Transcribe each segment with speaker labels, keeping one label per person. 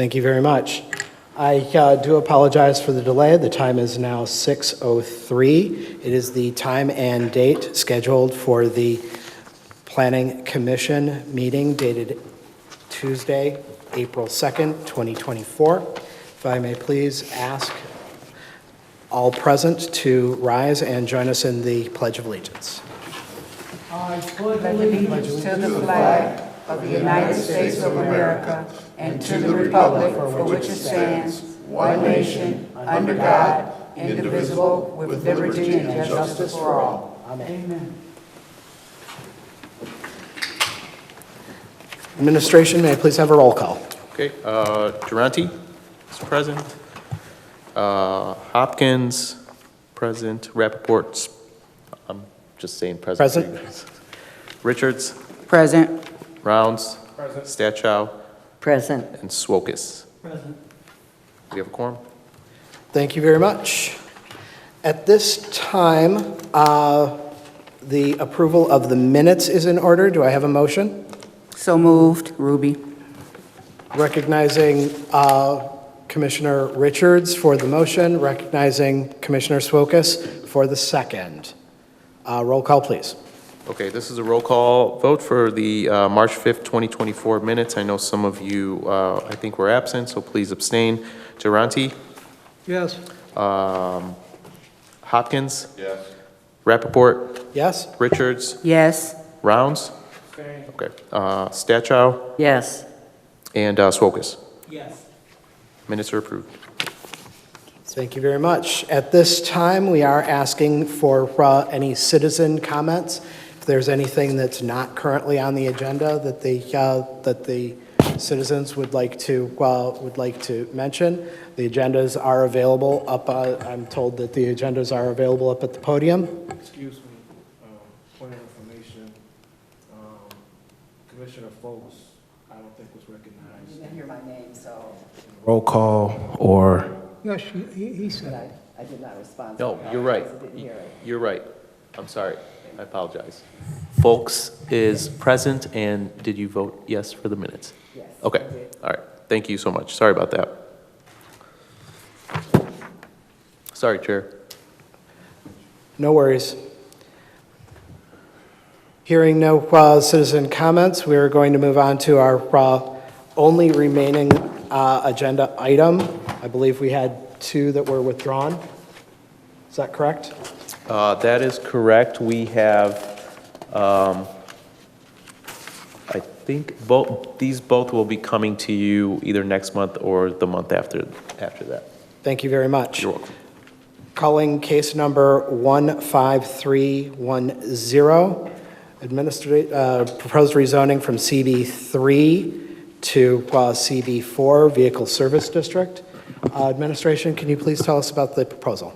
Speaker 1: Thank you very much. I do apologize for the delay. The time is now 6:03. It is the time and date scheduled for the Planning Commission meeting dated Tuesday, April 2nd, 2024. If I may please ask all present to rise and join us in the Pledge of Allegiance.
Speaker 2: I pledge allegiance to the flag of the United States of America and to the republic for which it stands, one nation, under God, indivisible, with liberty and justice for all. Amen.
Speaker 1: Administration, may I please have a roll call?
Speaker 3: Okay, Durante is present. Hopkins, present. Rappaport's, I'm just saying present.
Speaker 1: Present.
Speaker 3: Richards,
Speaker 2: Present.
Speaker 3: Rounds, Stachow,
Speaker 2: Present.
Speaker 3: and Swokus. Present. Do you have a quorum?
Speaker 1: Thank you very much. At this time, the approval of the minutes is in order. Do I have a motion?
Speaker 2: So moved. Ruby.
Speaker 1: Recognizing Commissioner Richards for the motion, recognizing Commissioner Swokus for the second. Roll call, please.
Speaker 3: Okay, this is a roll call vote for the March 5th, 2024 minutes. I know some of you, I think, were absent, so please abstain. Durante?
Speaker 4: Yes.
Speaker 3: Hopkins? Yes. Rappaport?
Speaker 1: Yes?
Speaker 3: Richards?
Speaker 2: Yes.
Speaker 3: Rounds? Okay. Stachow?
Speaker 2: Yes.
Speaker 3: And Swokus?
Speaker 4: Yes.
Speaker 3: Minutes are approved.
Speaker 1: Thank you very much. At this time, we are asking for any citizen comments. If there's anything that's not currently on the agenda that the citizens would like to mention, the agendas are available up. I'm told that the agendas are available up at the podium.
Speaker 4: Excuse me, point of information, Commissioner Folks, I don't think was recognized.
Speaker 2: You didn't hear my name, so.
Speaker 4: Roll call or?
Speaker 5: Yes, he said.
Speaker 2: I did not respond.
Speaker 3: No, you're right.
Speaker 2: Didn't hear it.
Speaker 3: You're right. I'm sorry. I apologize. Folks is present, and did you vote yes for the minutes?
Speaker 2: Yes.
Speaker 3: Okay. All right. Thank you so much. Sorry about that. Sorry, Chair.
Speaker 1: No worries. Hearing no citizen comments, we are going to move on to our only remaining agenda item. I believe we had two that were withdrawn. Is that correct?
Speaker 3: That is correct. We have, I think these both will be coming to you either next month or the month after that.
Speaker 1: Thank you very much.
Speaker 3: You're welcome.
Speaker 1: Calling case number 15310, proposed rezoning from CB3 to CB4, Vehicle Service District. Administration, can you please tell us about the proposal?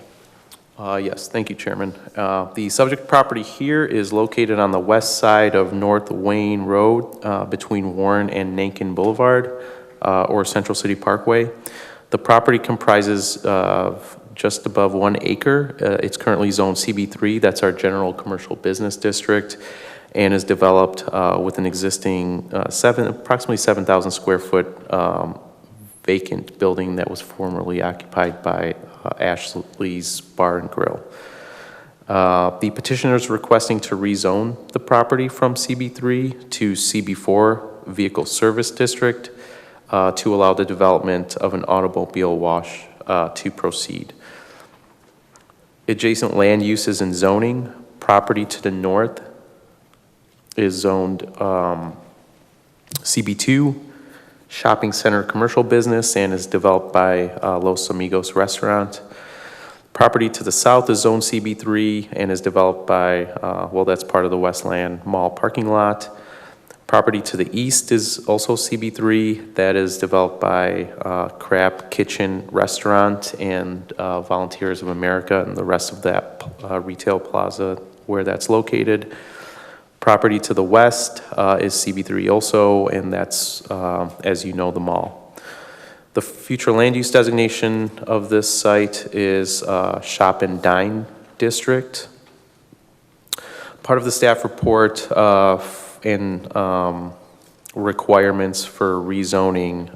Speaker 3: Yes, thank you, Chairman. The subject property here is located on the west side of North Wayne Road between Warren and Nankin Boulevard or Central City Parkway. The property comprises of just above 1 acre. It's currently zoned CB3, that's our general commercial business district, and is developed with an existing approximately 7,000 square foot vacant building that was formerly occupied by Ashley's Bar and Grill. The petitioner is requesting to rezone the property from CB3 to CB4 Vehicle Service District to allow the development of an automobile wash to proceed. Adjacent land uses and zoning. Property to the north is zoned CB2, shopping center commercial business, and is developed by Los Amigos Restaurant. Property to the south is zoned CB3 and is developed by, that's part of the Westland Mall parking lot. Property to the east is also CB3, that is developed by Crab Kitchen Restaurant and Volunteers of America and the rest of that retail plaza where that's located. Property to the west is CB3 also, and that's, as you know, the mall. The future land use designation of this site is Shop and Dine District. Part of the staff report and requirements for rezoning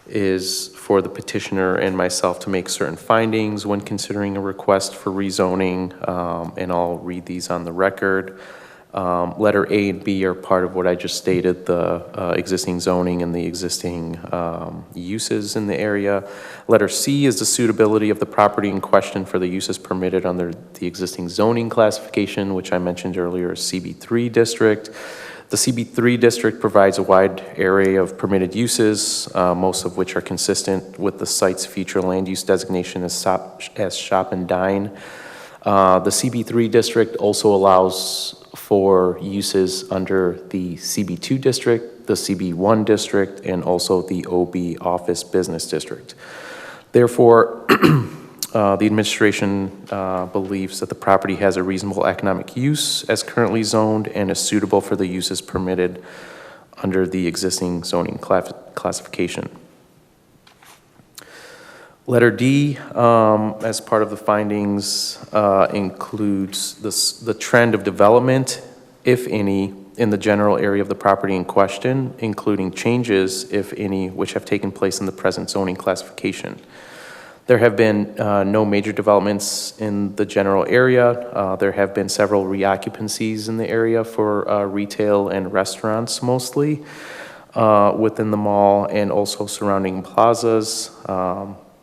Speaker 3: is for the petitioner and myself to make certain findings when considering a request for rezoning, and I'll read these on the record. Letter A and B are part of what I just stated, the existing zoning and the existing uses in the area. Letter C is the suitability of the property in question for the uses permitted under the existing zoning classification, which I mentioned earlier, CB3 district. The CB3 district provides a wide array of permitted uses, most of which are consistent with the site's future land use designation as shop and dine. The CB3 district also allows for uses under the CB2 district, the CB1 district, and also the OB office business district. Therefore, the administration believes that the property has a reasonable economic use as currently zoned and is suitable for the uses permitted under the existing zoning classification. Letter D, as part of the findings, includes the trend of development, if any, in the general area of the property in question, including changes, if any, which have taken place in the present zoning classification. There have been no major developments in the general area. There have been several reoccupancies in the area for retail and restaurants mostly within the mall and also surrounding plazas.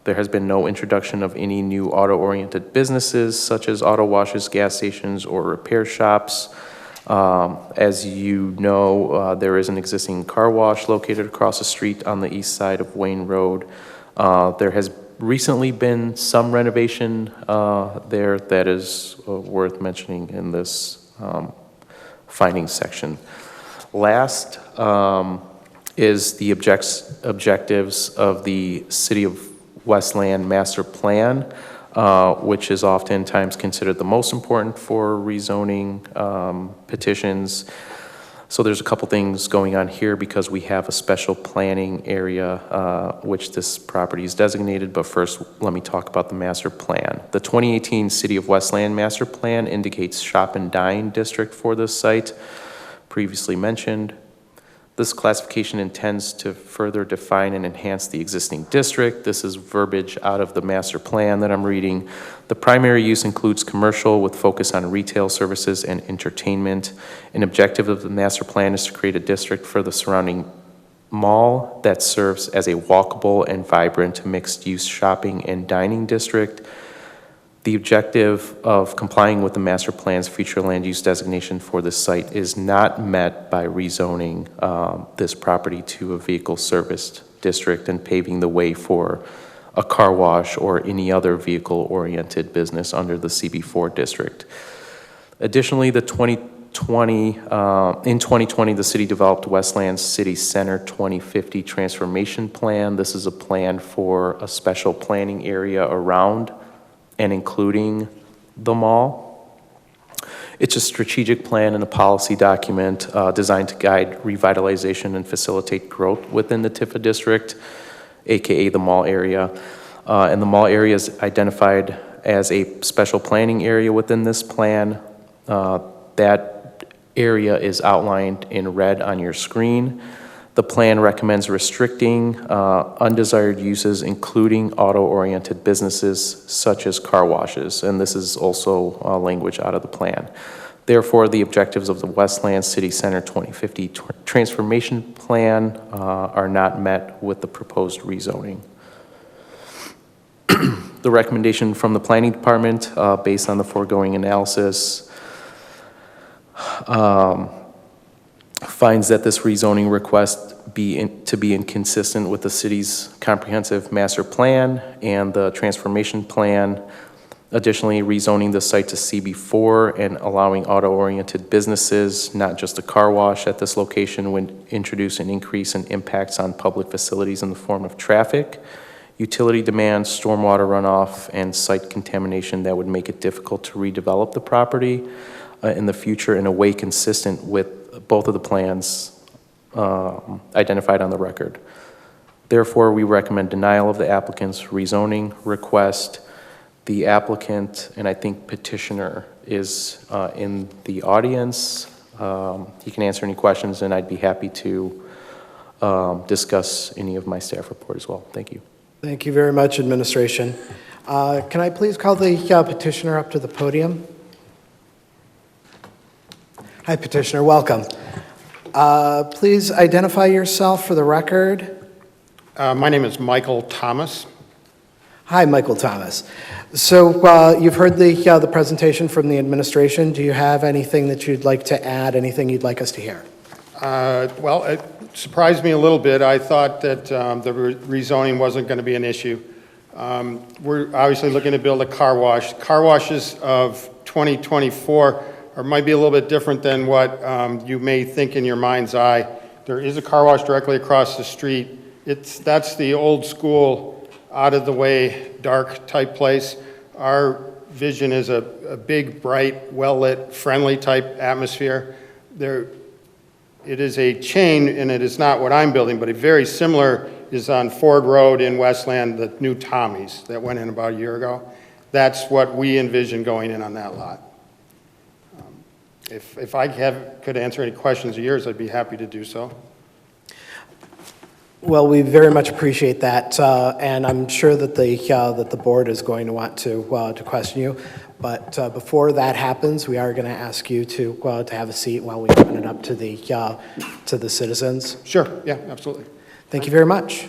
Speaker 3: There has been no introduction of any new auto-oriented businesses such as auto washes, gas stations, or repair shops. As you know, there is an existing car wash located across the street on the east side of Wayne Road. There has recently been some renovation there that is worth mentioning in this findings section. Last is the objectives of the City of Westland Master Plan, which is oftentimes considered the most important for rezoning petitions. So there's a couple things going on here because we have a special planning area which this property is designated, but first let me talk about the master plan. The 2018 City of Westland Master Plan indicates shop and dine district for this site, previously mentioned. This classification intends to further define and enhance the existing district. This is verbiage out of the master plan that I'm reading. The primary use includes commercial with focus on retail services and entertainment. An objective of the master plan is to create a district for the surrounding mall that serves as a walkable and vibrant mixed-use shopping and dining district. The objective of complying with the master plan's future land use designation for this site is not met by rezoning this property to a vehicle serviced district and paving the way for a car wash or any other vehicle-oriented business under the CB4 district. Additionally, in 2020, the city developed Westland City Center 2050 Transformation Plan. This is a plan for a special planning area around and including the mall. It's a strategic plan and a policy document designed to guide revitalization and facilitate growth within the Tifa district, AKA the mall area. And the mall area is identified as a special planning area within this plan. That area is outlined in red on your screen. The plan recommends restricting undesired uses, including auto-oriented businesses such as car washes, and this is also language out of the plan. Therefore, the objectives of the Westland City Center 2050 Transformation Plan are not met with the proposed rezoning. The recommendation from the Planning Department, based on the foregoing analysis, finds that this rezoning request to be inconsistent with the city's comprehensive master plan and the transformation plan. Additionally, rezoning the site to CB4 and allowing auto-oriented businesses, not just a car wash at this location, would introduce an increase in impacts on public facilities in the form of traffic, utility demands, stormwater runoff, and site contamination that would make it difficult to redevelop the property in the future in a way consistent with both of the plans identified on the record. Therefore, we recommend denial of the applicant's rezoning request. The applicant, and I think petitioner, is in the audience. He can answer any questions, and I'd be happy to discuss any of my staff report as well. Thank you.
Speaker 1: Thank you very much, administration. Can I please call the petitioner up to the podium? Hi, petitioner, welcome. Please identify yourself for the record.
Speaker 6: My name is Michael Thomas.
Speaker 1: Hi, Michael Thomas. So you've heard the presentation from the administration. Do you have anything that you'd like to add, anything you'd like us to hear?
Speaker 6: Well, it surprised me a little bit. I thought that the rezoning wasn't going to be an issue. We're obviously looking to build a car wash. Car washes of 2024 might be a little bit different than what you may think in your mind's eye. There is a car wash directly across the street. That's the old school, out of the way, dark type place. Our vision is a big, bright, well-lit, friendly type atmosphere. It is a chain, and it is not what I'm building, but a very similar is on Ford Road in Westland, the new Tommy's that went in about a year ago. That's what we envision going in on that lot. If I could answer any questions of yours, I'd be happy to do so.
Speaker 1: Well, we very much appreciate that, and I'm sure that the board is going to want to question you. But before that happens, we are going to ask you to have a seat while we open it up to the citizens.
Speaker 6: Sure, yeah, absolutely.
Speaker 1: Thank you very much.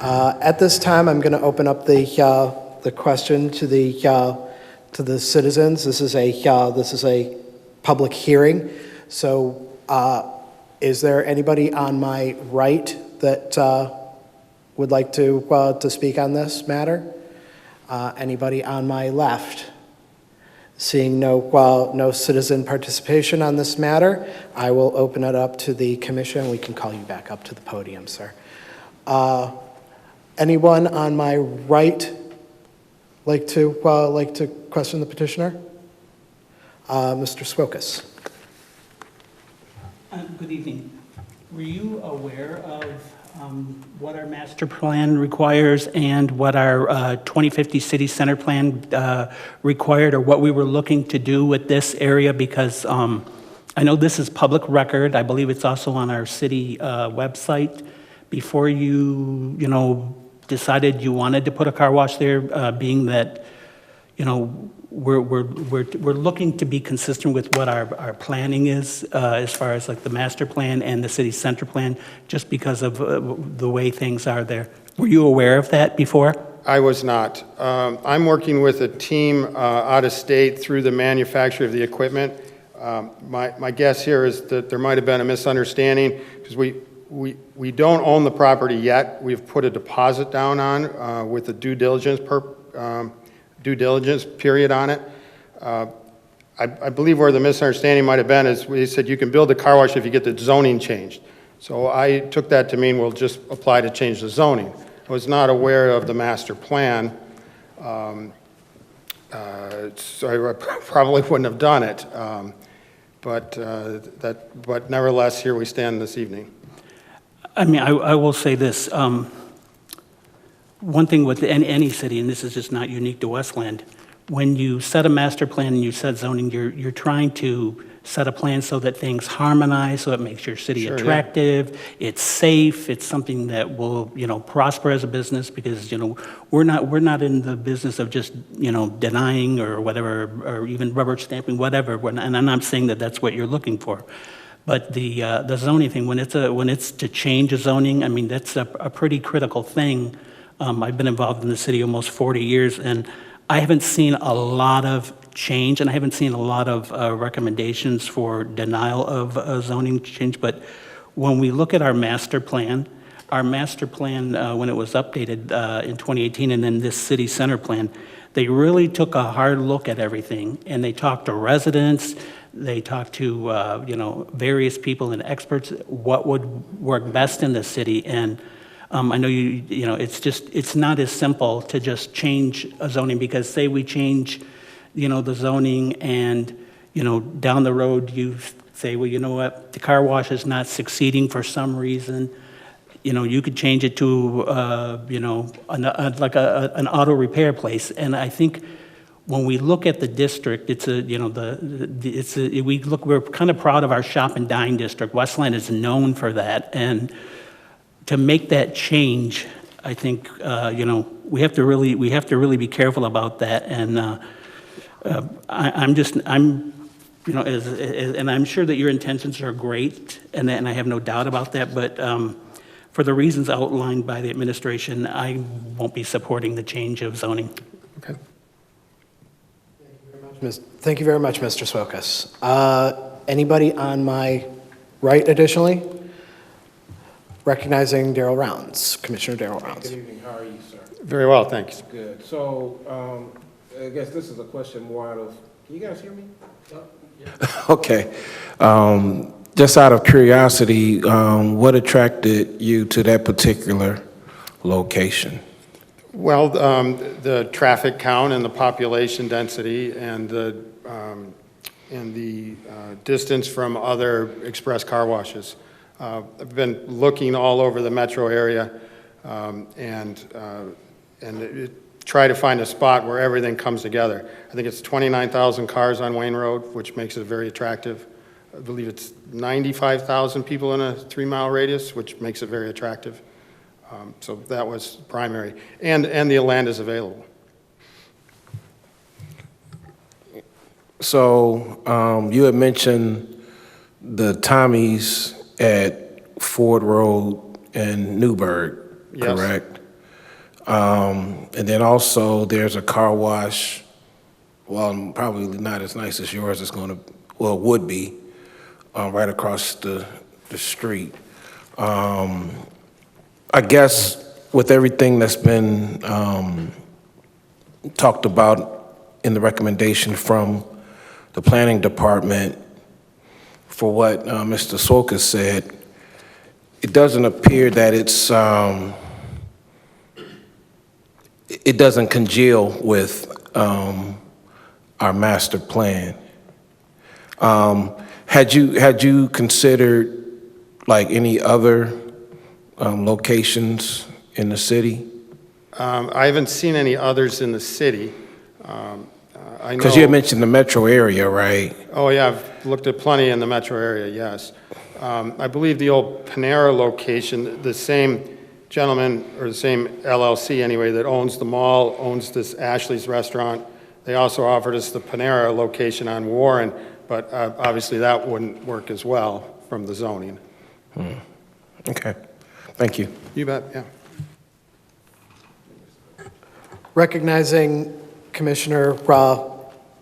Speaker 1: At this time, I'm going to open up the question to the citizens. This is a public hearing. So, is there anybody on my right that would like to speak on this matter? Anybody on my left? Seeing no citizen participation on this matter, I will open it up to the commission. We can call you back up to the podium, sir. Anyone on my right like to question the petitioner? Mr. Swokas.
Speaker 7: Good evening. Were you aware of what our master plan requires and what our 2050 city center plan required, or what we were looking to do with this area? Because I know this is public record. I believe it's also on our city website. Before you decided you wanted to put a car wash there, being that, we're looking to be consistent with what our planning is, as far as like the master plan and the city center plan, just because of the way things are there. Were you aware of that before?
Speaker 6: I was not. I'm working with a team out of state through the manufacturer of the equipment. My guess here is that there might have been a misunderstanding, because we don't own the property yet. We've put a deposit down on with a due diligence period on it. I believe where the misunderstanding might have been is we said you can build a car wash if you get the zoning changed. So I took that to mean we'll just apply to change the zoning. I was not aware of the master plan, so I probably wouldn't have done it. But nevertheless, here we stand this evening.
Speaker 7: I mean, I will say this. One thing with any city, and this is just not unique to Westland, when you set a master plan and you set zoning, you're trying to set a plan so that things harmonize, so it makes your city attractive, it's safe, it's something that will, prosper as a business, because, we're not in the business of just, denying or whatever, or even rubber stamping, whatever, and I'm not saying that that's what you're looking for. But the zoning thing, when it's to change a zoning, I mean, that's a pretty critical thing. I've been involved in the city almost 40 years, and I haven't seen a lot of change, and I haven't seen a lot of recommendations for denial of zoning change. But when we look at our master plan, when it was updated in 2018, and then this city center plan, they really took a hard look at everything, and they talked to residents, they talked to various people and experts, what would work best in the city. And I know it's not as simple to just change a zoning, because say we change, the zoning, and, down the road you say, well, you know what, the car wash is not succeeding for some reason. You could change it to, like an auto repair place. And I think when we look at the district, it's a, you know, we're kind of proud of our shop and dine district. Westland is known for that. And to make that change, I think, you know, we have to really be careful about that. And you know, and I'm sure that your intentions are great, and I have no doubt about that, but for the reasons outlined by the administration, I won't be supporting the change of zoning.
Speaker 6: Okay.
Speaker 1: Thank you very much, Mr. Swokas. Anybody on my right additionally? Recognizing Darrell Rounds, Commissioner Darrell Rounds.
Speaker 4: Good evening, how are you, sir?
Speaker 6: Very well, thanks.
Speaker 4: Good. So, I guess this is a question more out of, can you guys hear me?
Speaker 8: Okay. Just out of curiosity, what attracted you to that particular location?
Speaker 6: Well, the traffic count and the population density and the distance from other express car washes. I've been looking all over the metro area try to find a spot where everything comes together. I think it's 29,000 cars on Wayne Road, which makes it very attractive. I believe it's 95,000 people in a 3-mile radius, which makes it very attractive. So that was primary. And the land is available.
Speaker 8: So you had mentioned the Tommies at Ford Road and Newburgh,
Speaker 6: Yes.
Speaker 8: correct? And then also there's a car wash, well, probably not as nice as yours, it's going to, well, would be, right across the street. I guess with everything that's been talked about in the recommendation from the planning department, for what Mr. Swokas said, it doesn't appear that it doesn't congeal with our master plan. Had you considered like any other locations in the city?
Speaker 6: I haven't seen any others in the city. I know.
Speaker 8: Because you had mentioned the metro area, right?
Speaker 6: Oh, yeah, I've looked at plenty in the metro area, yes. I believe the old Panera location, the same gentleman, or the same LLC anyway, that owns the mall, owns this Ashley's restaurant. They also offered us the Panera location on Warren, but obviously that wouldn't work as well from the zoning.
Speaker 8: Okay, thank you.
Speaker 6: You bet, yeah.
Speaker 1: Recognizing Commissioner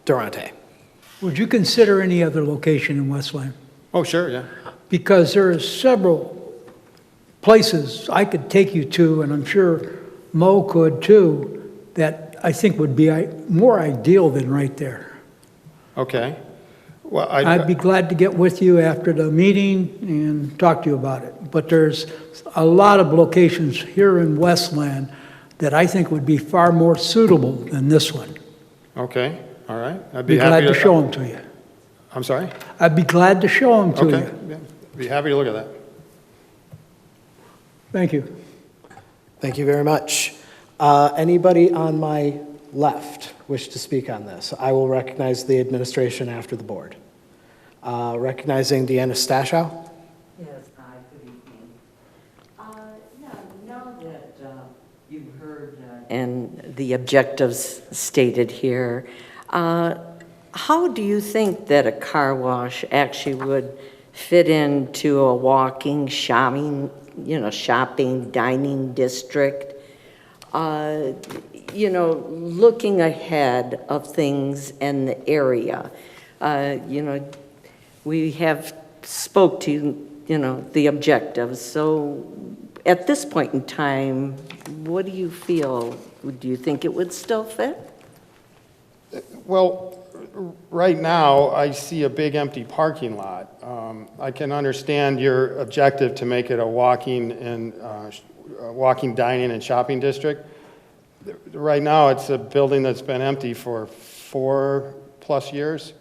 Speaker 1: Durante.
Speaker 5: Would you consider any other location in Westland?
Speaker 6: Oh, sure, yeah.
Speaker 5: Because there are several places I could take you to, and I'm sure Mo could too, that I think would be more ideal than right there.
Speaker 6: Okay. Well,
Speaker 5: I'd be glad to get with you after the meeting and talk to you about it. But there's a lot of locations here in Westland that I think would be far more suitable than this one.
Speaker 6: Okay, all right. I'd
Speaker 5: Be glad to show them to you.
Speaker 6: I'm sorry?
Speaker 5: I'd be glad to show them to
Speaker 6: Okay,
Speaker 5: you.
Speaker 6: yeah. Be happy to look at that.
Speaker 5: Thank you.
Speaker 1: Thank you very much. Anybody on my left wish to speak on this? I will recognize the administration after the board. Recognizing Deanna Stashow.
Speaker 9: Yes, hi, good evening. Now that you've heard and the objectives stated here, how do you think that a car wash actually would fit into a walking, shopping, dining district? Looking ahead of things in the area, we have spoke to, the objectives. So at this point in time, what do you feel? Do you think it would still fit?
Speaker 6: Well, right now, I see a big empty parking lot. I can understand your objective to make it a walking dining and shopping district. Right now, it's a building that's been empty for 4+ years.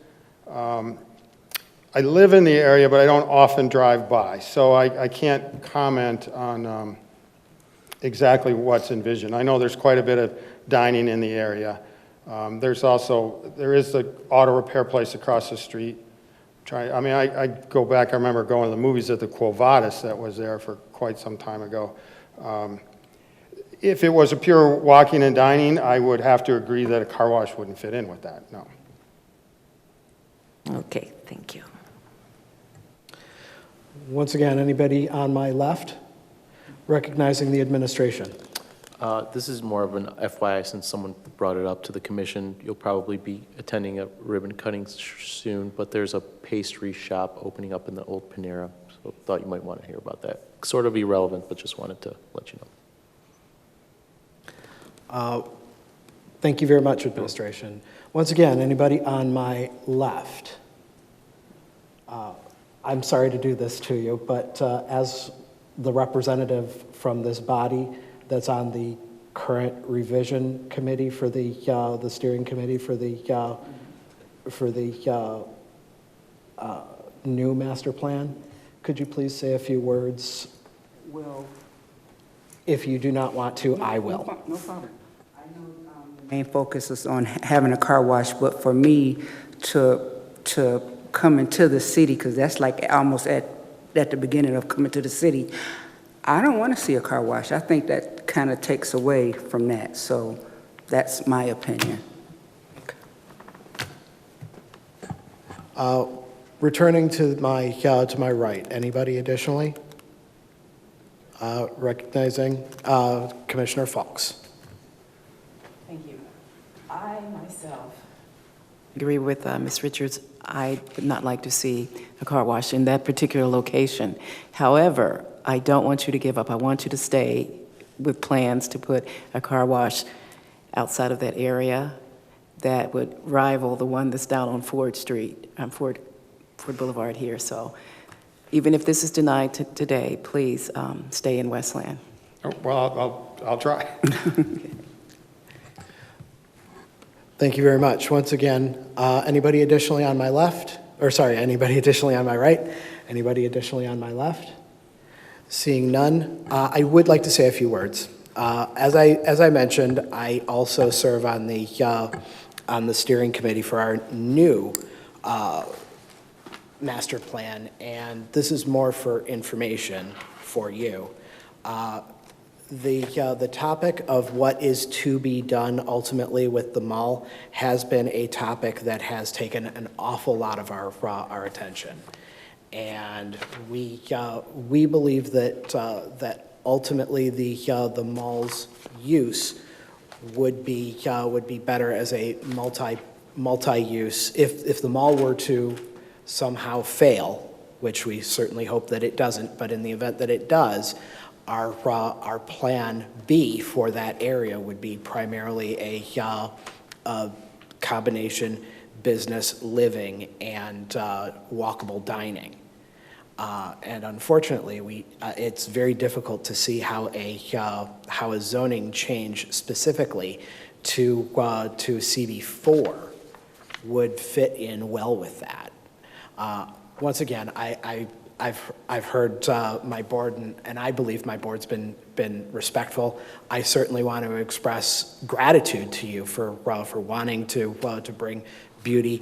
Speaker 6: I live in the area, but I don't often drive by, so I can't comment on exactly what's envisioned. I know there's quite a bit of dining in the area. There is the auto repair place across the street. I go back, I remember going to the movies at the Quo Vadis that was there for quite some time ago. If it was a pure walking and dining, I would have to agree that a car wash wouldn't fit in with that, no.
Speaker 9: Okay, thank you.
Speaker 1: Once again, anybody on my left? Recognizing the administration.
Speaker 3: This is more of an FYI, since someone brought it up to the commission. You'll probably be attending a ribbon cutting soon, but there's a pastry shop opening up in the old Panera, so thought you might want to hear about that. Sort of irrelevant, but just wanted to let you know.
Speaker 1: Thank you very much, administration. Once again, anybody on my left? I'm sorry to do this to you, but as the representative from this body that's on the current revision committee for the steering committee for the new master plan, could you please say a few words?
Speaker 2: Well,
Speaker 1: If you do not want to, I will.
Speaker 2: no problem. I know the main focus is on having a car wash, but for me to come into the city, because that's like almost at the beginning of coming to the city, I don't want to see a car wash. I think that kind of takes away from that. So that's my opinion.
Speaker 1: Returning to my right, anybody additionally? Recognizing Commissioner Fawkes.
Speaker 10: Thank you. I myself agree with Ms. Richards. I would not like to see a car wash in that particular location. However, I don't want you to give up. I want you to stay with plans to put a car wash outside of that area that would rival the one that's down on Ford Street, Ford Boulevard here. So even if this is denied today, please stay in Westland.
Speaker 6: Oh, well, I'll try.
Speaker 1: Thank you very much. Once again, anybody additionally on my left? Or sorry, anybody additionally on my right? Anybody additionally on my left? Seeing none, I would like to say a few words. As I mentioned, I also serve on the steering committee for our new master plan, and this is more for information for you. The topic of what is to be done ultimately with the mall has been a topic that has taken an awful lot of our attention. And we believe that ultimately the mall's use would be better as a multi-use. If the mall were to somehow fail, which we certainly hope that it doesn't, but in the event that it does, our plan B for that area would be primarily a combination business, living, and walkable dining. And unfortunately, it's very difficult to see how a zoning change specifically to CB4 would fit in well with that. Once again, I've heard my board, and I believe my board's been respectful. I certainly want to express gratitude to you for wanting to bring beauty,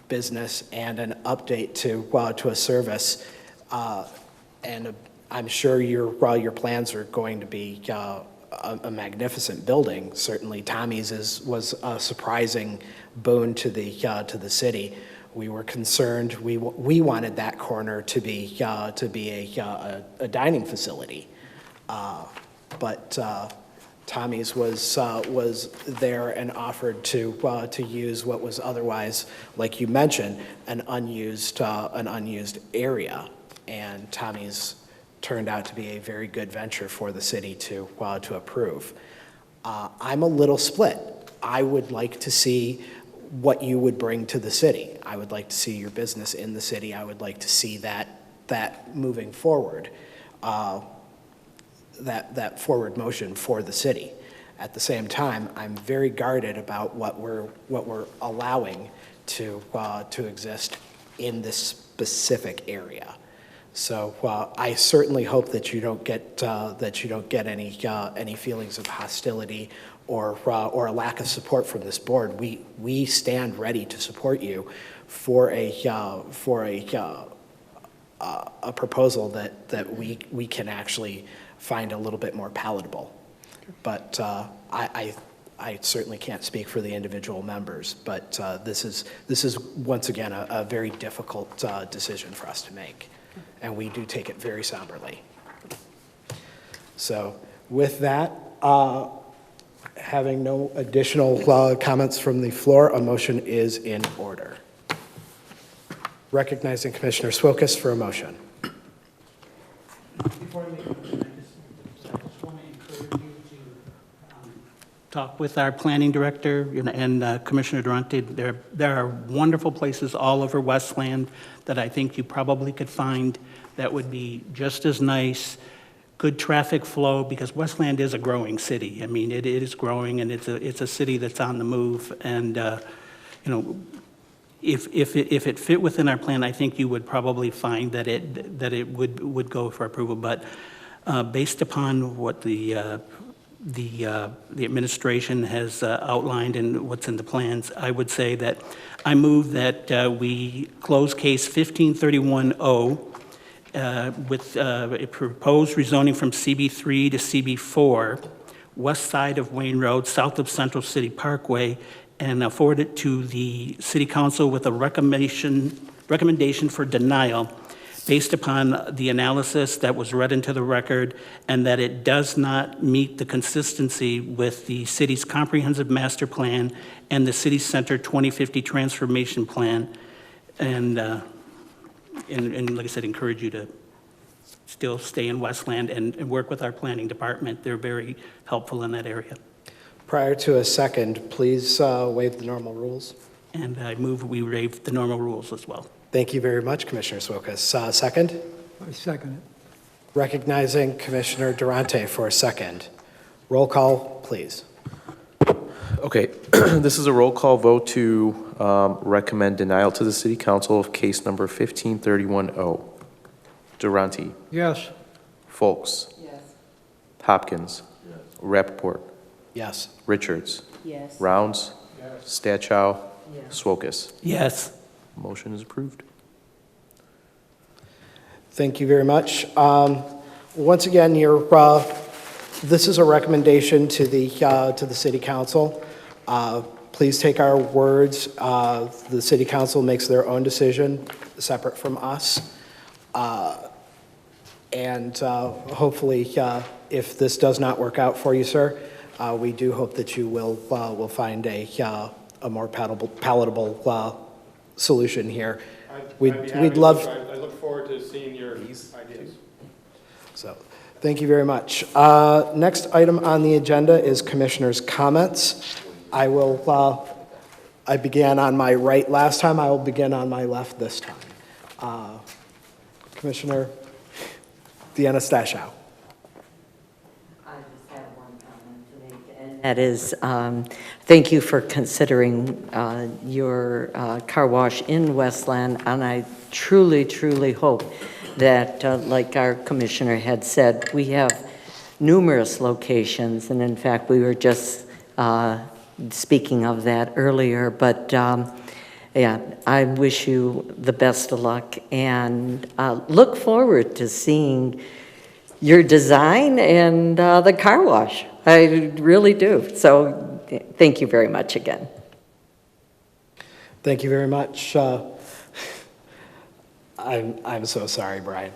Speaker 1: business, and an update to a service. And I'm sure your plans are going to be a magnificent building. Certainly, Tommy's was a surprising boon to the city. We were concerned. We wanted that corner to be a dining facility, but Tommy's was there and offered to use what was otherwise, like you mentioned, an unused area, and Tommy's turned out to be a very good venture for the city to approve. I'm a little split. I would like to see what you would bring to the city. I would like to see your business in the city. I would like to see that moving forward, that forward motion for the city. At the same time, I'm very guarded about what we're allowing to exist in this specific area. So I certainly hope that you don't get any feelings of hostility or a lack of support from this board, we stand ready to support you for a proposal that we can actually find a little bit more palatable. But I certainly can't speak for the individual members, but this is once again a very difficult decision for us to make, and we do take it very somberly. So with that, having no additional comments from the floor, a motion is in order. Recognizing Commissioner Swokas for a motion.
Speaker 7: Before I make a motion, I just want to encourage you to talk with our planning director and Commissioner Durante. There are wonderful places all over Westland that I think you probably could find that would be just as nice, good traffic flow, because Westland is a growing city. I mean, it is growing, and it's a city that's on the move. And if it fit within our plan, I think you would probably find that it would go for approval. But based upon what the administration has outlined and what's in the plans, I would say that I move that we close case 1531-0 with a proposed rezoning from CB3 to CB4, west side of Wayne Road, south of Central City Parkway, and forward it to the City Council with a recommendation for denial based upon the analysis that was read into the record, and that it does not meet the consistency with the city's comprehensive master plan and the city center 2050 transformation plan. And like I said, encourage you to still stay in Westland and work with our planning department. They're very helpful in that area.
Speaker 1: Prior to a second, please waive the normal rules.
Speaker 7: And I move we waive the normal rules as well.
Speaker 1: Thank you very much, Commissioner Swokas. Second?
Speaker 5: I second it.
Speaker 1: Recognizing Commissioner Durante for a second. Roll call, please.
Speaker 3: Okay, this is a roll call vote to recommend denial to the City Council of case number 1531-0. Durante.
Speaker 5: Yes.
Speaker 3: Folks.
Speaker 10: Yes.
Speaker 3: Hopkins.
Speaker 4: Yes.
Speaker 3: Rappaport.
Speaker 1: Yes.
Speaker 3: Richards.
Speaker 10: Yes.
Speaker 3: Rounds. Stachow. Swokas.
Speaker 7: Yes.
Speaker 3: Motion is approved.
Speaker 1: Thank you very much. Once again, this is a recommendation to the City Council. Please take our words. The City Council makes their own decision, separate from us. And hopefully, if this does not work out for you, sir, we do hope that you will find a more palatable solution here. We'd love.
Speaker 6: I look forward to seeing your ideas.
Speaker 1: So, thank you very much. Next item on the agenda is Commissioners' comments. I began on my right last time. I will begin on my left this time. Commissioner Deanna Stachow.
Speaker 9: I just have one comment to make, and that is, thank you for considering your car wash in Westland, and I truly, truly hope that, like our commissioner had said, we have numerous locations, and in fact, we were just speaking of that earlier, but yeah, I wish you the best of luck, and look forward to seeing your design and the car wash. I really do. So thank you very much again.
Speaker 1: Thank you very much. I'm so sorry, Brian.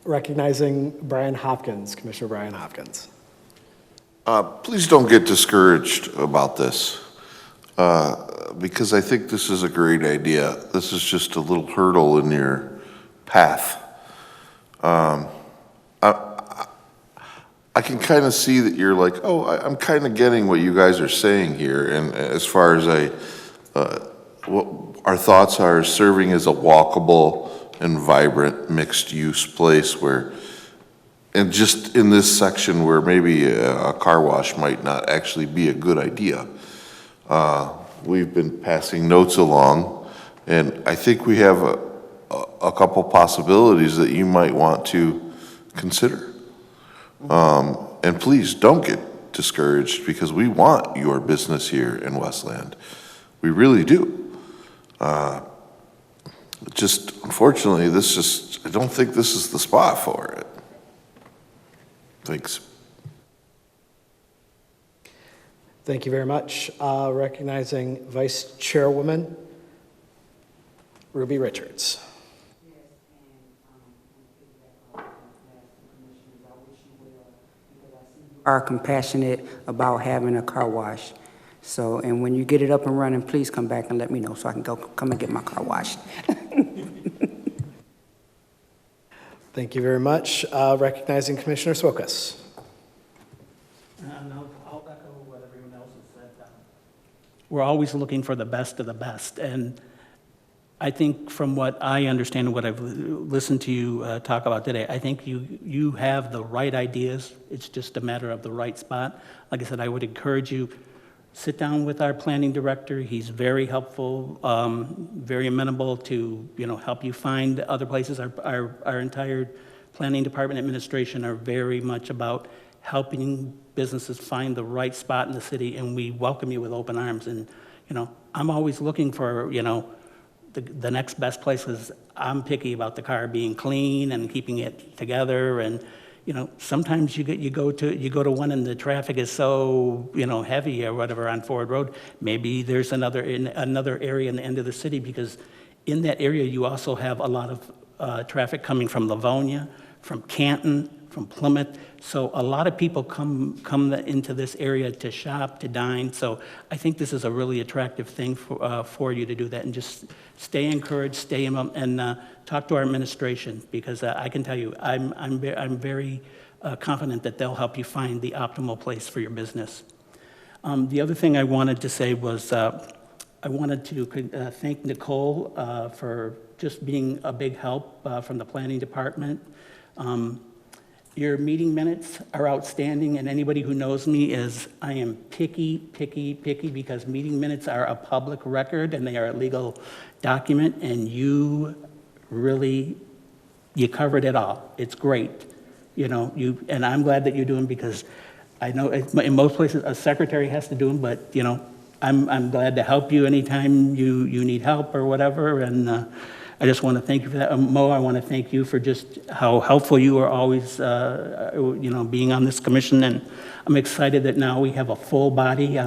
Speaker 1: Recognizing Brian Hopkins, Commissioner Brian Hopkins.
Speaker 11: Please don't get discouraged about this, because I think this is a great idea. This is just a little hurdle in your path. I can kind of see that you're like, oh, I'm kind of getting what you guys are saying here, and as far as what our thoughts are, serving as a walkable and vibrant mixed-use place where, and just in this section where maybe a car wash might not actually be a good idea. We've been passing notes along, and I think we have a couple possibilities that you might want to consider. And please don't get discouraged because we want your business here in Westland. We really do. Just, unfortunately, I don't think this is the spot for it. Thanks.
Speaker 1: Thank you very much. Recognizing Vice Chairwoman Ruby Richards.
Speaker 2: Are compassionate about having a car wash. So, and when you get it up and running, please come back and let me know so I can come and get my car washed.
Speaker 1: Thank you very much. Recognizing Commissioner Swokas.
Speaker 7: And I'll echo what everyone else has said. We're always looking for the best of the best. And I think from what I understand and what I've listened to you talk about today, I think you have the right ideas. It's just a matter of the right spot. Like I said, I would encourage you, sit down with our planning director. He's very helpful, very amenable to, help you find other places. Our entire planning department administration are very much about helping businesses find the right spot in the city, and we welcome you with open arms. And, I'm always looking for, the next best place, because I'm picky about the car being clean and keeping it together. And sometimes you go to one and the traffic is so heavy or whatever on Ford Road. Maybe there's another area in the end of the city, because in that area you also have a lot of traffic coming from Livonia, from Canton, from Plymouth. So a lot of people come into this area to shop, to dine. So I think this is a really attractive thing for you to do that, and just stay encouraged, stay in, and talk to our administration, because I can tell you, I'm very confident that they'll help you find the optimal place for your business. The other thing I wanted to say was I wanted to thank Nicole for just being a big help from the planning department. Your meeting minutes are outstanding, and anybody who knows me I am picky, because meeting minutes are a public record and they are a legal document, and you covered it all. It's great. And I'm glad that you're doing, because I know in most places a secretary has to do them, but I'm glad to help you anytime you need help or whatever. And I just want to thank you for that. Mo, I want to thank you for just how helpful you are always, being on this commission. And I'm excited that now we have a full body.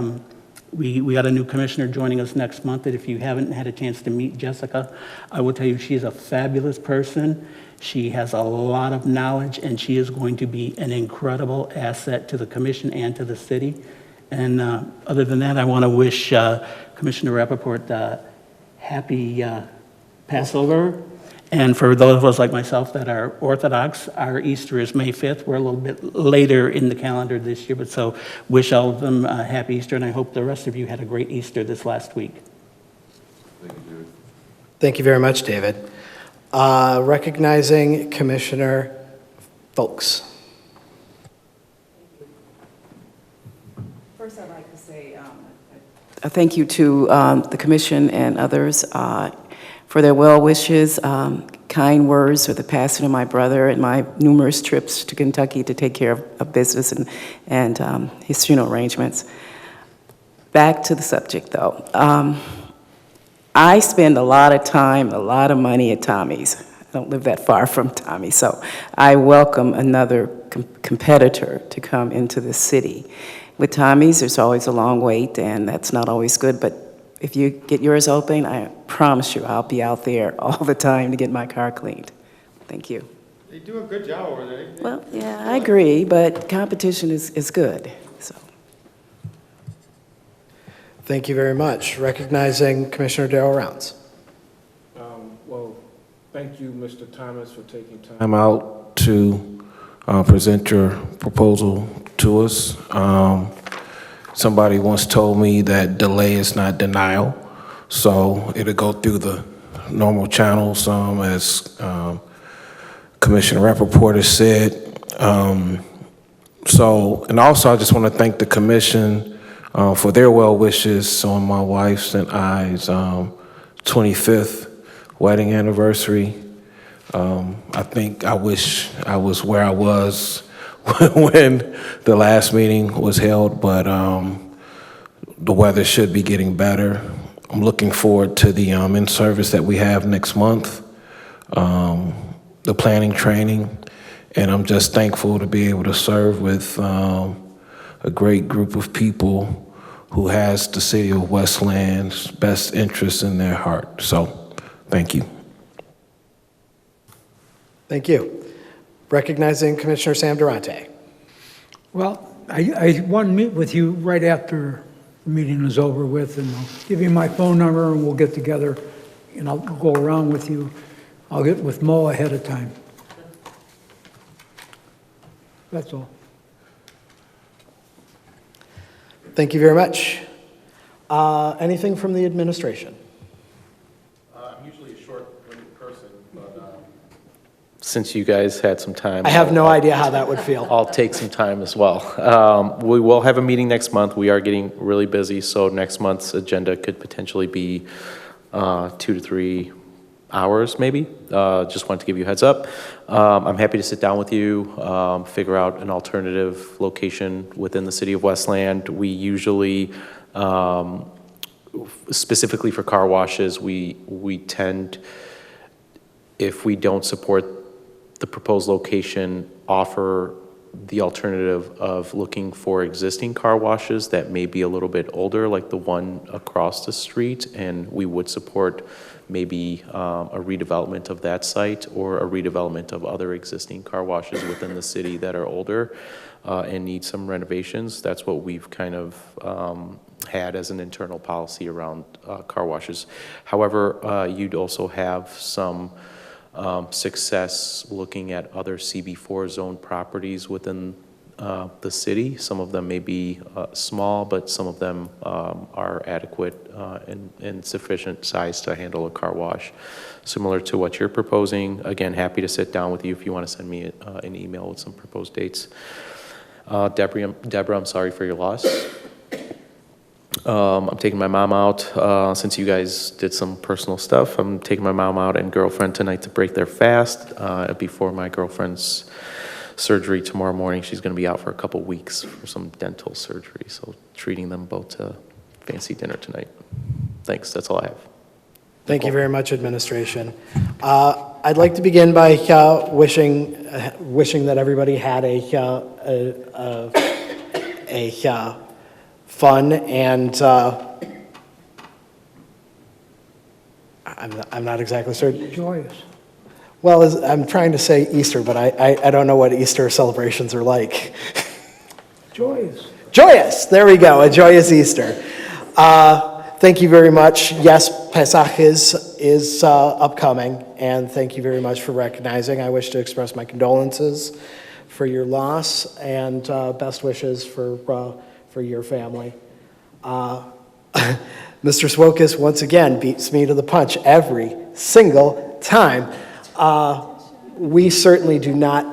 Speaker 7: We got a new commissioner joining us next month, that if you haven't had a chance to meet Jessica, I will tell you she's a fabulous person. She has a lot of knowledge, and she is going to be an incredible asset to the commission and to the city. And other than that, I want to wish Commissioner Rappaport happy Passover. And for those of us like myself that are Orthodox, our Easter is May 5th. We're a little bit later in the calendar this year, but so wish all of them a happy Easter, and I hope the rest of you had a great Easter this last week.
Speaker 11: Thank you, David.
Speaker 1: Thank you very much, David. Recognizing Commissioner Folks.
Speaker 10: First, I'd like to say a thank you to the commission and others for their well wishes, kind words for the passing of my brother, and my numerous trips to Kentucky to take care of business and his funeral arrangements. Back to the subject, though. I spend a lot of time, a lot of money at Tommy's. I don't live that far from Tommy's, so I welcome another competitor to come into the city. With Tommy's, there's always a long wait, and that's not always good, but if you get yours open, I promise you I'll be out there all the time to get my car cleaned. Thank you.
Speaker 6: They do a good job over there.
Speaker 10: Well, yeah, I agree, but competition is good, so.
Speaker 1: Thank you very much. Recognizing Commissioner Darrell Rounds.
Speaker 4: Well, thank you, Mr. Thomas, for taking time.
Speaker 8: I'm out to present your proposal to us. Somebody once told me that delay is not denial, so it'll go through the normal channels, as Commissioner Rappaport has said. And also I just want to thank the commission for their well wishes on my wife's and I's 25th wedding anniversary. I think I wish I was where I was when the last meeting was held, but the weather should be getting better. I'm looking forward to the in-service that we have next month, the planning training, and I'm just thankful to be able to serve with a great group of people who has the city of Westland's best interests in their heart. So, thank you.
Speaker 1: Thank you. Recognizing Commissioner Sam Durante.
Speaker 5: Well, I want to meet with you right after the meeting is over with, and I'll give you my phone number, and we'll get together, and I'll go around with you. I'll get with Mo ahead of time. That's all.
Speaker 1: Thank you very much. Anything from the administration?
Speaker 3: I'm usually a short-winded person, but since you guys had some time.
Speaker 1: I have no idea how that would feel.
Speaker 3: I'll take some time as well. We will have a meeting next month. We are getting really busy, so next month's agenda could potentially be 2 to 3 hours, maybe. Just wanted to give you a heads up. I'm happy to sit down with you, figure out an alternative location within the city of Westland. We usually, specifically for car washes, we tend, if we don't support the proposed location, offer the alternative of looking for existing car washes that may be a little bit older, like the one across the street, and we would support maybe a redevelopment of that site or a redevelopment of other existing car washes within the city that are older and need some renovations. That's what we've kind of had as an internal policy around car washes. However, you'd also have some success looking at other CB4 zone properties within the city. Some of them may be small, but some of them are adequate and sufficient size to handle a car wash. Similar to what you're proposing. Again, happy to sit down with you if you want to send me an email with some proposed dates. Deborah, I'm sorry for your loss. I'm taking my mom out, since you guys did some personal stuff. I'm taking my mom out and girlfriend tonight to break their fast before my girlfriend's surgery tomorrow morning. She's going to be out for a couple weeks for some dental surgery, so treating them both to fancy dinner tonight. Thanks, that's all I have.
Speaker 1: Thank you very much, administration. I'd like to begin by wishing that everybody had a fun and I'm not exactly certain.
Speaker 5: Joyous.
Speaker 1: Well, I'm trying to say Easter, but I don't know what Easter celebrations are like.
Speaker 5: Joyous.
Speaker 1: Joyous, there we go, a joyous Easter. Thank you very much. Yes, Pesach is upcoming, and thank you very much for recognizing. I wish to express my condolences for your loss and best wishes for your family. Mr. Swokas once again beats me to the punch every single time. We certainly do not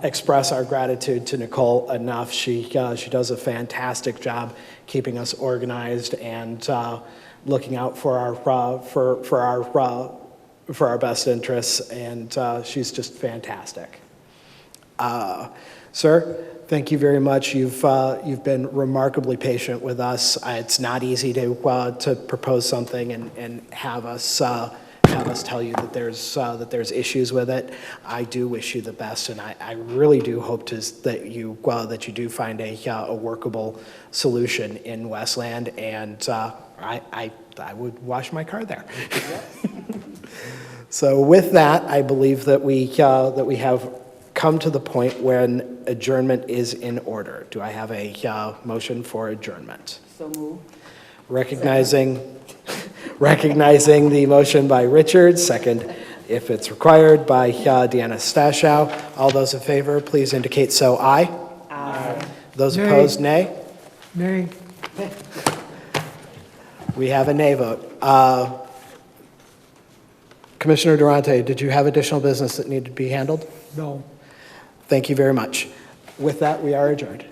Speaker 1: express our gratitude to Nicole enough. She does a fantastic job keeping us organized and looking out for our best interests, and she's just fantastic. Sir, thank you very much. You've been remarkably patient with us. It's not easy to propose something and have us tell you that there's issues with it. I do wish you the best, and I really do hope that you do find a workable solution in Westland, and I would wash my car there. So with that, I believe that we have come to the point when adjournment is in order. Do I have a motion for adjournment?
Speaker 10: So move.
Speaker 1: Recognizing the motion by Richard, second, if it's required, by Deanna Stashow. All those in favor, please indicate so. Aye.
Speaker 10: Aye.
Speaker 1: Those
Speaker 5: Nay.
Speaker 1: opposed, nay.
Speaker 5: Nay.
Speaker 1: We have a nay vote. Commissioner Durante, did you have additional business that needed to be handled?
Speaker 5: No.
Speaker 1: Thank you very much. With that, we are adjourned.